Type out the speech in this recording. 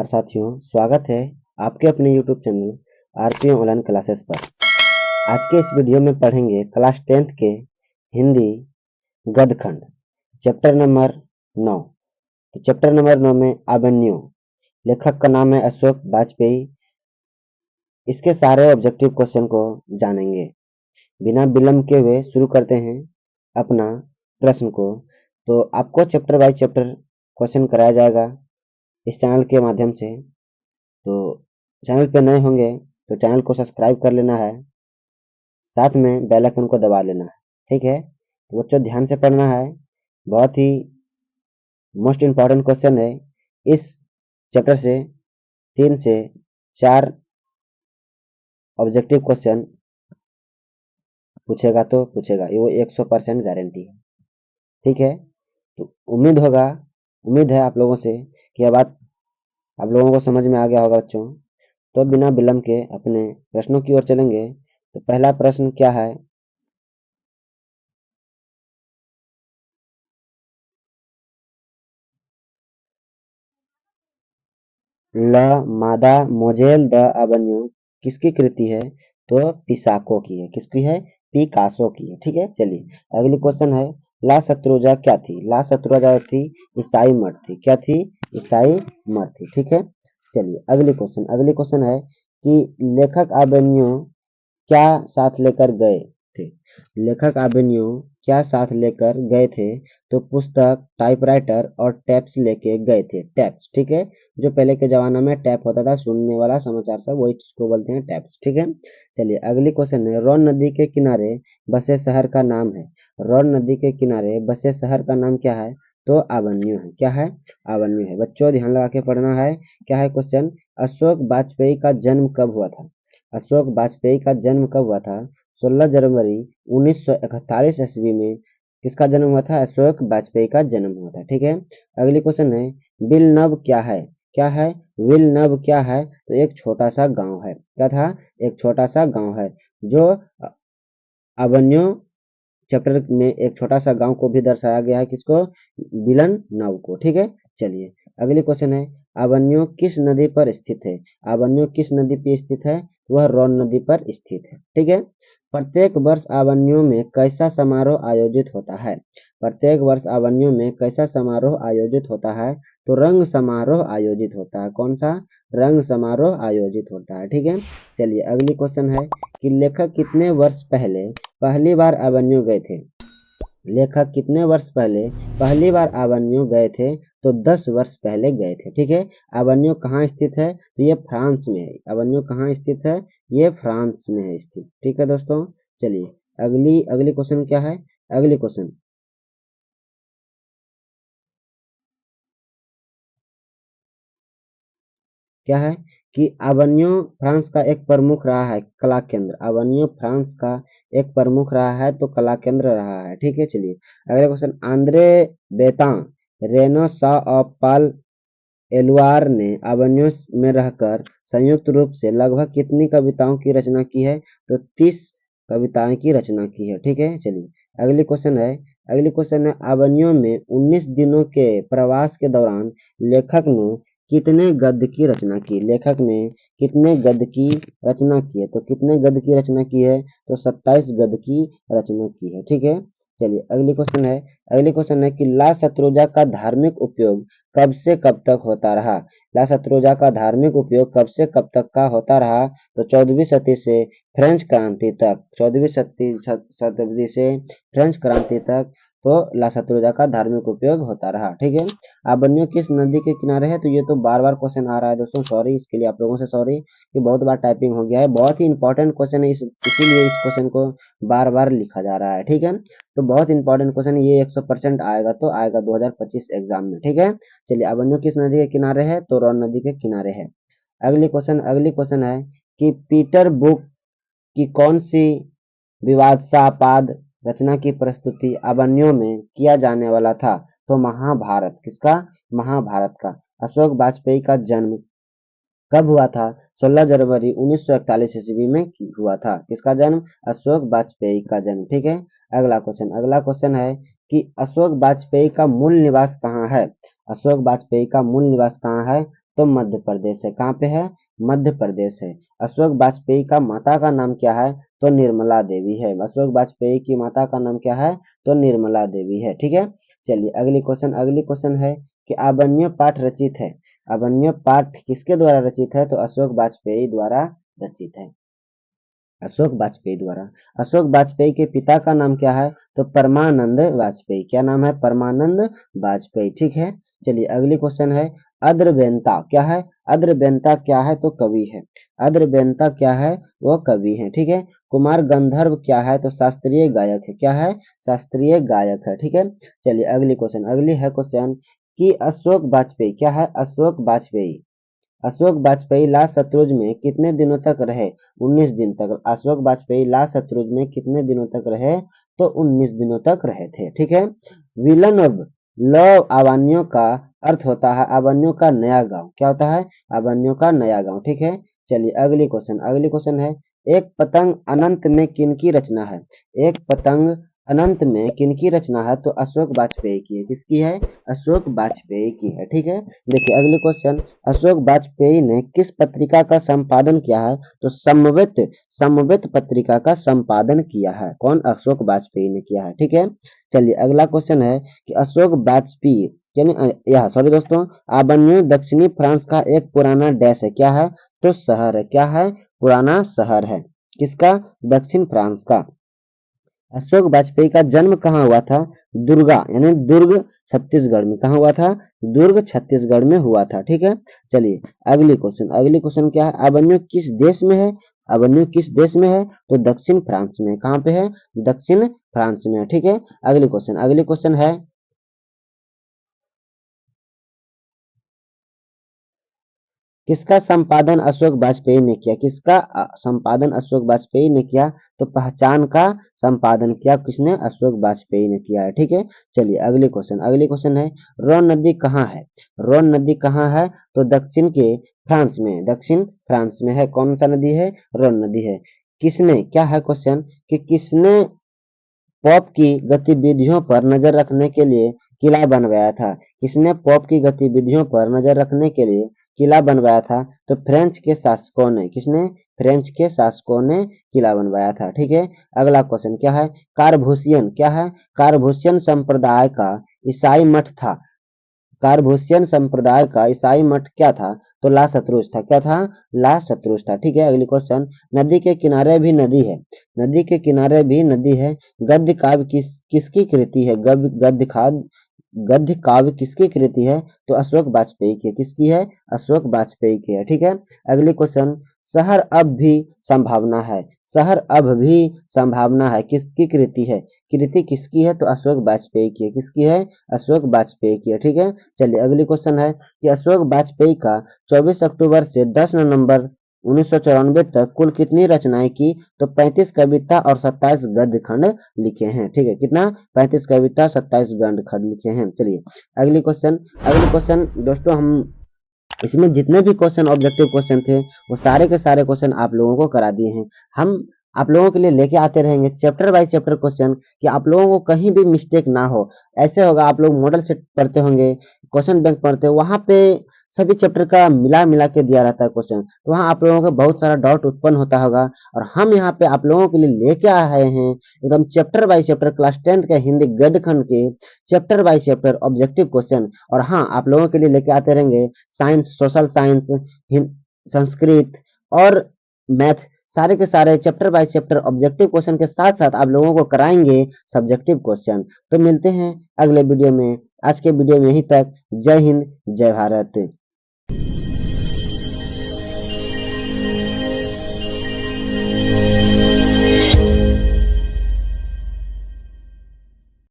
नमस्कार साथियों, स्वागत है आपके अपने YouTube channel RP online classes पर। आज के इस वीडियो में पढ़ेंगे क्लास 10th के हिंदी गद्यखंड चैप्टर नंबर 9। तो चैप्टर नंबर 9 में अभिमन्यु, लेखक का नाम है अशोक वाजपेयी। इसके सारे ऑब्जेक्टिव क्वेश्चन को जानेंगे। बिना विलंब के हुए शुरू करते हैं अपना प्रश्न को। तो आपको चैप्टर बाय चैप्टर क्वेश्चन कराया जाएगा इस चैनल के माध्यम से। तो चैनल पे नए होंगे तो चैनल को सब्सक्राइब कर लेना है, साथ में बेल आइकन को दबा लेना है। ठीक है, तो बच्चों ध्यान से पढ़ना है। बहुत ही मोस्ट इम्पॉर्टेंट क्वेश्चन है। इस चैप्टर से 3 से 4 ऑब्जेक्टिव क्वेश्चन पूछेगा तो पूछेगा, ये वो 100% गारंटी है। ठीक है, तो उम्मीद है आप लोगों से कि अब बात आप लोगों को समझ में आ गया होगा बच्चों। तो बिना विलंब के अपने प्रश्नों की ओर चलेंगे। तो पहला प्रश्न क्या है? ल मादा मोजेल द अबन्यू किसकी कृति है? तो पिसाको की है। किसकी है? पिकासो की है। ठीक है, चलिए अगली क्वेश्चन है, ला शत्रुजा क्या थी? ला शत्रुजा थी ईसाई मर्द थी। क्या थी? ईसाई मर्द थी। ठीक है, चलिए अगली क्वेश्चन है कि लेखक अबन्यू क्या साथ लेकर गए थे? लेखक अभिमन्यु क्या साथ लेकर गए थे? तो पुस्तक, टाइपराइटर और टैप्स लेके गए थे। टैप्स, ठीक है, जो पहले के जमाना में टैप होता था सुनने वाला समाचार सब, वही चीज को बोलते हैं टैप्स। ठीक है, चलिए अगली क्वेश्चन है, रौन नदी के किनारे बसे शहर का नाम है। रौन नदी के किनारे बसे शहर का नाम क्या है? तो अबन्यू है। क्या है? अबन्यू है। बच्चों ध्यान लगा के पढ़ना है। क्या है क्वेश्चन? अशोक वाजपेयी का जन्म कब हुआ था? अशोक वाजपेयी का जन्म कब हुआ था? 16 जनवरी 1941 ईस्वी में किसका जन्म हुआ था? अशोक वाजपेयी का जन्म हुआ था। ठीक है, अगली क्वेश्चन है, विलनब क्या है? क्या है? विलनब क्या है? तो एक छोटा सा गांव है। क्या था? एक छोटा सा गांव है, जो अवन्यो चैप्टर में एक छोटा सा गांव को भी दर्शाया गया है। किसको? विलन नव को। ठीक है, चलिए अगली क्वेश्चन है, अवन्यो किस नदी पर स्थित है? अवन्यो किस नदी पर स्थित है? वह रौन नदी पर स्थित है। ठीक है, प्रत्येक वर्ष अवन्यो में कैसा समारोह आयोजित होता है? प्रत्येक वर्ष अवन्यो में कैसा समारोह आयोजित होता है? तो रंग समारोह आयोजित होता है। कौन सा? रंग समारोह आयोजित होता है। ठीक है, चलिए अगली क्वेश्चन है कि लेखक कितने वर्ष पहले पहली बार अवन्यू गए थे? लेखक कितने वर्ष पहले पहली बार अवन्यू गए थे? तो 10 वर्ष पहले गए थे। ठीक है, अवन्यू कहाँ स्थित है? तो ये फ्रांस में है। अवन्यू कहाँ स्थित है? ये फ्रांस में है स्थित। ठीक है दोस्तों, चलिए अगली क्वेश्चन क्या है? अगली क्वेश्चन क्या है कि अवन्यू फ्रांस का एक प्रमुख रहा है कला केंद्र। अवन्यू फ्रांस का एक प्रमुख रहा है तो कला केंद्र रहा है। ठीक है, चलिए अगला क्वेश्चन, आंद्रे बेतां रेनो सा ऑफ पाल एलुआर ने अवन्यू में रहकर संयुक्त रूप से लगभग कितनी कविताओं की रचना की है? तो 30 कविताएं की रचना की है। ठीक है, चलिए अगली क्वेश्चन है अवन्यू में 19 दिनों के प्रवास के दौरान लेखक ने कितने गद्य की रचना की? लेखक ने कितने गद्य की रचना की है? तो कितने गद्य की रचना की है? तो 27 गद्य की रचना की है। ठीक है, चलिए अगली क्वेश्चन है कि ला शत्रुंजा का धार्मिक उपयोग कब से कब तक होता रहा? ला शत्रुंजा का धार्मिक उपयोग कब से कब तक का होता रहा? तो 14वीं शताब्दी से फ्रेंच क्रांति तक। 14वीं शताब्दी से फ्रेंच क्रांति तक तो ला शत्रुंजा का धार्मिक उपयोग होता रहा। ठीक है, अबन्यो किस नदी के किनारे है? तो ये तो बार बार क्वेश्चन आ रहा है दोस्तों, सॉरी इसके लिए आप लोगों से, सॉरी कि बहुत बार टाइपिंग हो गया है। बहुत ही इंपॉर्टेंट क्वेश्चन है, इसीलिए इस क्वेश्चन को बार बार लिखा जा रहा है। ठीक है, तो बहुत इंपॉर्टेंट क्वेश्चन, ये 100% आएगा तो आएगा 2025 एग्जाम में। ठीक है, चलिए अबन्यो किस नदी के किनारे है? तो रॉन नदी के किनारे है। अगली क्वेश्चन है कि पीटर बुक की कौन सी विवादास्पद रचना की प्रस्तुति अबन्यो में किया जाने वाला था? तो महाभारत। किसका? महाभारत का। अशोक वाजपेयी का जन्म कब हुआ था? 16 जनवरी 1941 ईस्वी में हुआ था। किसका जन्म? अशोक वाजपेयी का जन्म। ठीक है, अगला क्वेश्चन है कि अशोक वाजपेयी का मूल निवास कहाँ है? अशोक वाजपेयी का मूल निवास कहाँ है? तो मध्य प्रदेश है। कहाँ पे है? मध्य प्रदेश है। अशोक वाजपेयी का माता का नाम क्या है? तो निर्मला देवी है। अशोक वाजपेयी की माता का नाम क्या है? तो निर्मला देवी है। ठीक है, चलिए अगली क्वेश्चन है कि अबन्य पाठ रचित है। अबन्य पाठ किसके द्वारा रचित है? तो अशोक वाजपेयी द्वारा रचित है। अशोक वाजपेयी द्वारा। अशोक वाजपेयी के पिता का नाम क्या है? तो परमानंद वाजपेयी। क्या नाम है? परमानंद वाजपेयी। ठीक है, चलिए अगली क्वेश्चन है अद्रव्यंता क्या है? अद्रव्यंता क्या है? तो कवि है। अद्रव्यंता क्या है? वो कवि है। ठीक है, कुमार गंधर्व क्या है? तो शास्त्रीय गायक है। क्या है? शास्त्रीय गायक है। ठीक है, चलिए अगली है क्वेश्चन कि अशोक वाजपेयी क्या है? अशोक वाजपेयी लाशत्रुज में कितने दिनों तक रहे? 19 दिन तक। अशोक वाजपेयी लाशत्रुज में कितने दिनों तक रहे? तो 19 दिनों तक रहे थे। ठीक है, विलन ऑफ लव अवन्यो का अर्थ होता है अवन्यो का नया गांव। क्या होता है? अवन्यो का नया गांव। ठीक है, चलिए अगली क्वेश्चन है एक पतंग अनंत में किनकी रचना है? एक पतंग अनंत में किनकी रचना है? तो अशोक वाजपेयी की है। किसकी है? अशोक वाजपेयी की है। ठीक है, देखिए अगले क्वेश्चन अशोक वाजपेयी ने किस पत्रिका का संपादन किया है? तो समवेत पत्रिका का संपादन किया है। कौन? अशोक वाजपेयी ने किया है। ठीक है, चलिए अगला क्वेश्चन है कि अशोक वाजपेयी यानी यह सॉरी दोस्तों आबन्यू दक्षिणी फ्रांस का एक पुराना डैश है। क्या है? तो शहर है। क्या है? पुराना शहर है। किसका? दक्षिण फ्रांस का। अशोक वाजपेयी का जन्म कहाँ हुआ था? दुर्गा यानी दुर्ग छत्तीसगढ़ में। कहाँ हुआ था? दुर्ग छत्तीसगढ़ में हुआ था। ठीक है, चलिए अगली क्वेश्चन क्या है? अबन्यू किस देश में है? अबन्यू किस देश में है? तो दक्षिण फ्रांस में। कहाँ पे है? दक्षिण फ्रांस में है। ठीक है, अगली क्वेश्चन है किसका संपादन अशोक वाजपेयी ने किया? किसका संपादन अशोक वाजपेयी ने किया? तो पहचान का संपादन किया किसने? अशोक वाजपेयी ने किया है। ठीक है, चलिए अगली क्वेश्चन है रोन नदी कहाँ है? रोन नदी कहाँ है? तो दक्षिण के फ्रांस में। दक्षिण फ्रांस में है। कौन सा नदी है? रोन नदी है। किसने क्या है क्वेश्चन कि किसने पॉप की गतिविधियों पर नजर रखने के लिए किला बनवाया था? किसने पॉप की गतिविधियों पर नजर रखने के लिए किला बनवाया था? तो फ्रेंच के शासकों ने। किसने? फ्रेंच के शासकों ने किला बनवाया था। ठीक है, अगला क्वेश्चन क्या है? कारभूसियन क्या है? कारभूसियन संप्रदाय का ईसाई मठ था। कारभूसियन संप्रदाय का ईसाई मठ क्या था? तो ला सत्रुज था। क्या था? ला सत्रुज था। ठीक है, अगली क्वेश्चन नदी के किनारे भी नदी है। नदी के किनारे भी नदी है। गद्य काव्य किसकी कृति है? गद्य काव्य किसकी कृति है? तो अशोक वाजपेयी की। किसकी है? अशोक वाजपेयी की है। ठीक है, अगली क्वेश्चन शहर अब भी संभावना है। शहर अब भी संभावना है किसकी कृति है? कृति किसकी है? तो अशोक वाजपेयी की है। किसकी है? अशोक वाजपेयी की है। ठीक है, चलिए अगली क्वेश्चन है कि अशोक वाजपेयी का 24 अक्टूबर से 10 नवंबर 1994 तक कुल कितनी रचनाएं की? तो 35 कविता और 27 गद्य खंड लिखे हैं। ठीक है, कितना? 35 कविता 27 गद्य खंड लिखे हैं। चलिए अगली क्वेश्चन दोस्तों हम इसमें जितने भी क्वेश्चन ऑब्जेक्टिव क्वेश्चन थे वो सारे के सारे क्वेश्चन आप लोगों को करा दिए हैं। हम आप लोगों के लिए लेके आते रहेंगे चैप्टर बाय चैप्टर क्वेश्चन कि आप लोगों को कहीं भी मिस्टेक ना हो। ऐसे होगा आप लोग मॉडल सेट पढ़ते होंगे, क्वेश्चन बैंक पढ़ते हो, वहां पे सभी चैप्टर का मिला मिला के दिया रहता है क्वेश्चन, तो वहां आप लोगों को बहुत सारा डाउट उत्पन्न होता होगा। और हम यहाँ पे आप लोगों के लिए लेके आए हैं एकदम chapter by chapter class 10th के हिंदी गद्य खंड के chapter by chapter objective question. और हाँ, आप लोगों के लिए लेके आते रहेंगे साइंस, सोशल साइंस, संस्कृत और मैथ, सारे के सारे chapter by chapter objective question के साथ साथ आप लोगों को कराएंगे सब्जेक्टिव क्वेश्चन। तो मिलते हैं अगले वीडियो में। आज के वीडियो में यहीं तक। जय हिंद, जय भारत।